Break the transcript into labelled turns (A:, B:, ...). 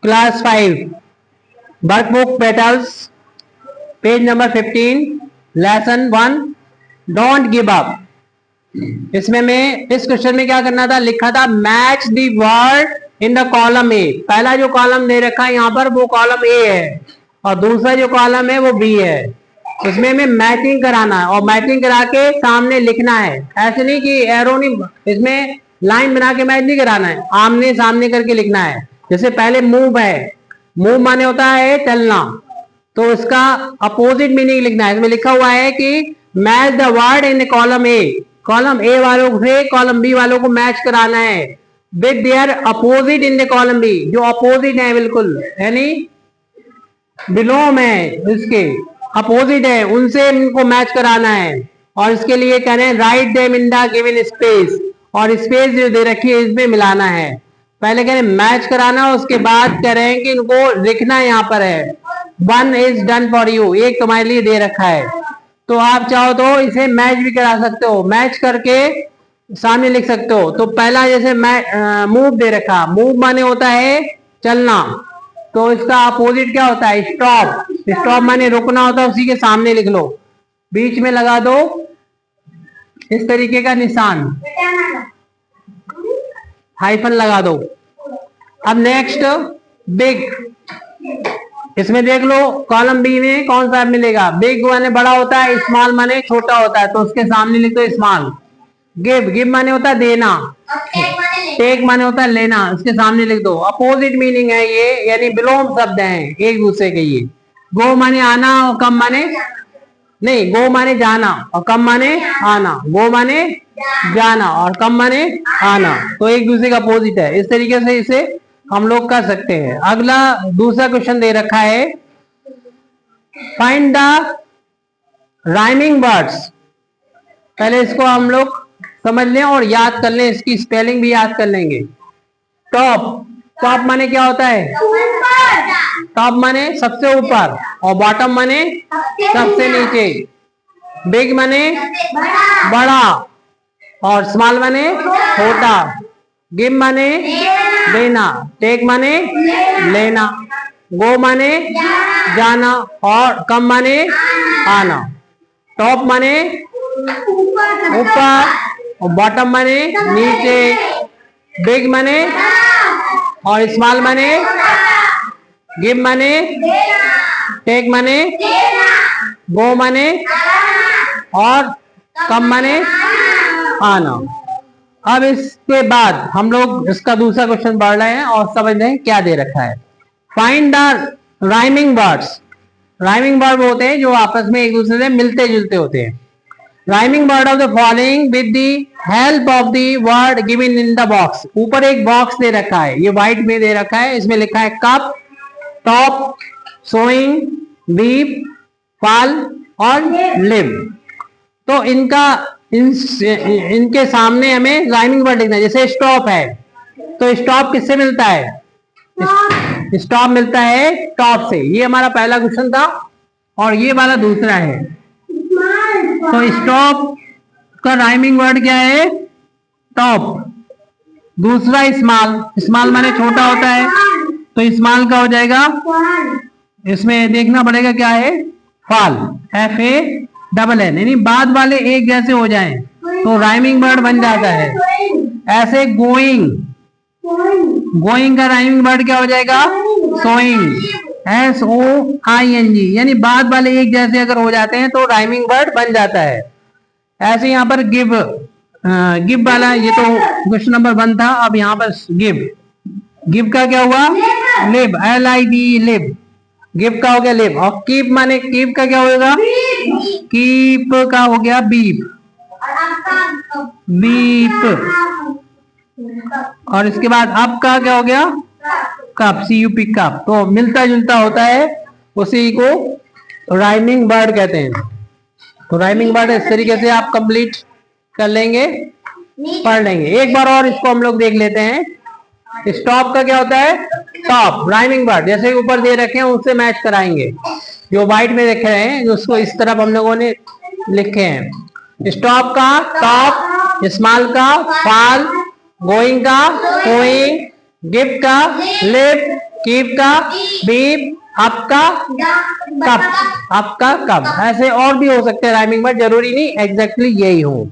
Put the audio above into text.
A: Class 5 workbook petals page number 15 lesson 1 don't give up. इसमें मैं इस क्वेश्चन में क्या करना था, लिखा था match the word in the column A. पहला जो कॉलम दे रखा है यहाँ पर वो कॉलम ए है और दूसरा जो कॉलम है वो बी है। उसमें हमें मैचिंग कराना है और मैचिंग करा के सामने लिखना है। ऐसे नहीं कि एरो नहीं, इसमें लाइन बना के मैच नहीं कराना है, आमने सामने करके लिखना है। जैसे पहले मूव है, मूव माने होता है चलना, तो इसका अपोजिट मीनिंग लिखना है। इसमें लिखा हुआ है कि match the word in column A, column A वालों से कॉलम बी वालों को मैच कराना है with their opposite in the column B, जो अपोजिट है बिल्कुल, यानी बिलोम है, इसके अपोजिट है, उनसे इनको मैच कराना है। और इसके लिए कह रहे हैं write them in the given space, और स्पेस जो दे रखी है इसमें मिलाना है। पहले कह रहे हैं मैच कराना, उसके बाद कह रहे हैं कि इनको लिखना यहाँ पर है one is done for you, एक तुम्हारे लिए दे रखा है। तो आप चाहो तो इसे मैच भी करा सकते हो, मैच करके सामने लिख सकते हो। तो पहला जैसे मूव दे रखा, मूव माने होता है चलना, तो इसका अपोजिट क्या होता है स्टॉप, स्टॉप माने रुकना होता है, उसी के सामने लिख लो, बीच में लगा दो इस तरीके का निशान, हाइफन लगा दो। अब नेक्स्ट बिग, इसमें देख लो कॉलम बी में कौन सा मिलेगा, बिग माने बड़ा होता है, स्मॉल माने छोटा होता है, तो उसके सामने लिख दो स्मॉल। गिव, गिव माने होता है देना, टेक माने होता है लेना, इसके सामने लिख दो। अपोजिट मीनिंग है ये, यानी विलोम शब्द हैं एक दूसरे के। ये गो माने आना और कम माने नहीं, गो माने जाना और कम माने आना, गो माने जाना और कम माने आना, तो एक दूसरे का अपोजिट है। इस तरीके से इसे हम लोग कर सकते हैं। अगला दूसरा क्वेश्चन दे रखा है फाइंड द राइमिंग वर्ड्स। पहले इसको हम लोग समझ लें और याद कर लें, इसकी स्पेलिंग भी याद कर लेंगे। टॉप, टॉप माने क्या होता है, टॉप माने सबसे ऊपर, और बॉटम माने सबसे नीचे। बिग माने बड़ा और स्मॉल माने छोटा। गिव माने देना, टेक माने लेना, गो माने जाना और कम माने आना। टॉप माने ऊपर और बॉटम माने नीचे। बिग माने और स्मॉल माने, गिव माने, टेक माने, गो माने और कम माने आना। अब इसके बाद हम लोग इसका दूसरा क्वेश्चन पढ़ रहे हैं और समझ रहे हैं क्या दे रखा है। Find the rhyming words. Rhyming word होते हैं जो आपस में एक दूसरे से मिलते जुलते होते हैं। Rhyming word of the following with the help of the word given in the box. ऊपर एक बॉक्स दे रखा है, ये व्हाइट में दे रखा है, इसमें लिखा है cup, top, sowing, beep, fall और लिव। तो इनके सामने हमें राइमिंग वर्ड लिखना है। जैसे स्टॉप है, तो स्टॉप किससे मिलता है, स्टॉप मिलता है टॉप से। ये हमारा पहला क्वेश्चन था और ये वाला दूसरा है। तो स्टॉप का राइमिंग वर्ड क्या है, टॉप। दूसरा स्मॉल, स्मॉल माने छोटा होता है, तो स्मॉल का हो जाएगा, इसमें देखना पड़ेगा क्या है, फॉल, FALL, यानी बाद वाले एक जैसे हो जाएं तो राइमिंग वर्ड बन जाता है। ऐसे गोइंग, गोइंग का राइमिंग वर्ड क्या हो जाएगा, सोइंग, SOING, यानी बाद वाले एक जैसे अगर हो जाते हैं तो राइमिंग वर्ड बन जाता है। ऐसे यहाँ पर गिव, गिव वाला ये तो क्वेश्चन नंबर 1 था। अब यहाँ पर गिव, गिव का क्या हुआ, लिव, LIV, लिव, गिव का हो गया लिव। और कीप माने, कीप का क्या होगा, कीप का हो गया बीप, बीप। और इसके बाद अप का क्या हो गया, कप, CUP, कप। तो मिलता जुलता होता है, उसी को राइमिंग वर्ड कहते हैं। तो राइमिंग वर्ड इस तरीके से आप कंप्लीट कर लेंगे, पढ़ लेंगे। एक बार और इसको हम लोग देख लेते हैं। स्टॉप का क्या होता है, टॉप, राइमिंग वर्ड जैसे ऊपर दे रखे हैं उससे मैच कराएंगे। जो व्हाइट में देख रहे हैं उसको इस तरफ हम लोगों ने लिखे हैं। स्टॉप का टॉप, स्मॉल का फॉल, गोइंग का गोइंग, गिव का लिव, कीप का बीप, आपका कप, आपका कब, ऐसे और भी हो सकते हैं राइमिंग, बट जरूरी नहीं एग्जैक्टली यही हो।